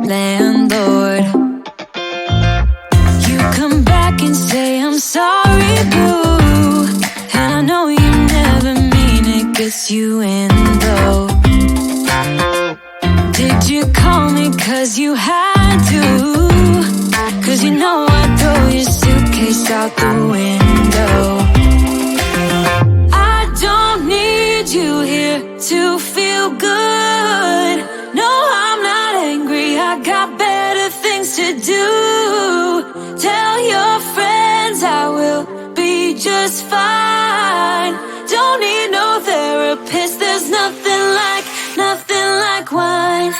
landlord. You come back and say I'm sorry, boo, and I know you never mean it, gets you in though. Did you call me cause you had to? Cause you know I'd throw your suitcase out the window. I don't need you here to feel good. No, I'm not angry, I got better things to do. Tell your friends I will be just fine. Don't need no therapist, there's nothing like wine.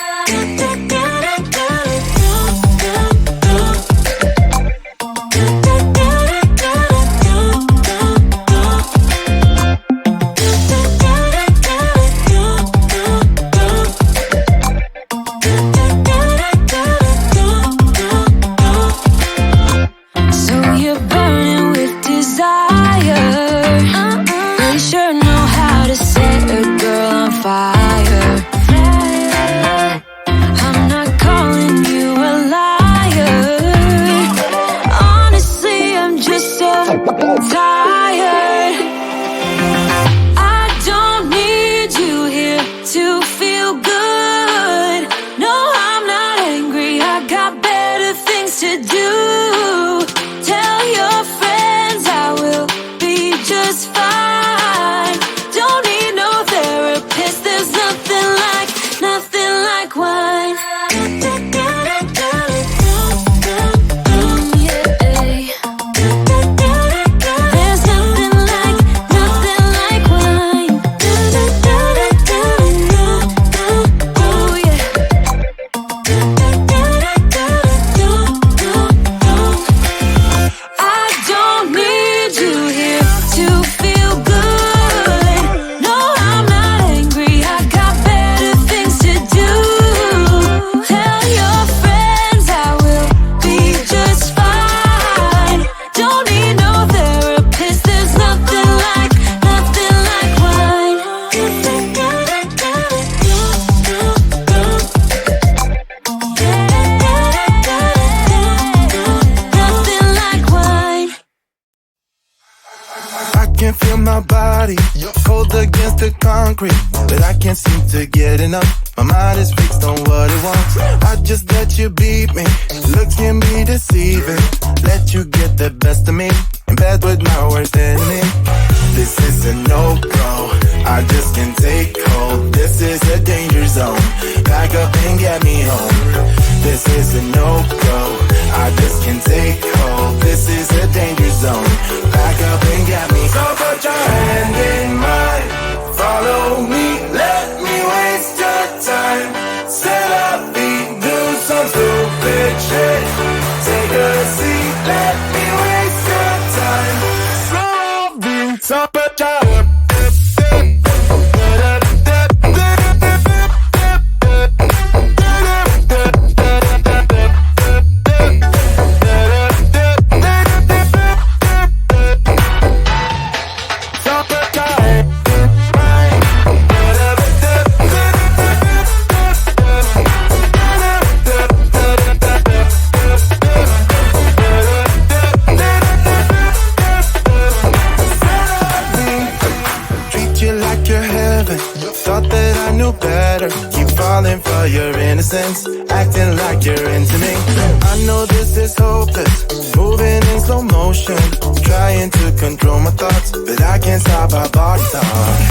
Cold against the concrete, but I can't seem to get enough. My mind is fixed on what it wants. I just let you beat me. Looks can be deceiving. Let you get the best of me in bed with my worst enemy. This is a no-go, I just can't take hold. This is a danger zone, back up and get me home. This is a no-go, I just can't take hold. This is a danger zone, back up and get me. So put your hand in mine, follow me, let me waste your time. Set up feet, do some stupid shit. Take a seat, let me waste your time. So put your your innocence, acting like you're into me. I know this is hopeless, moving in slow motion, trying to control my thoughts, but I can't stop our body talk.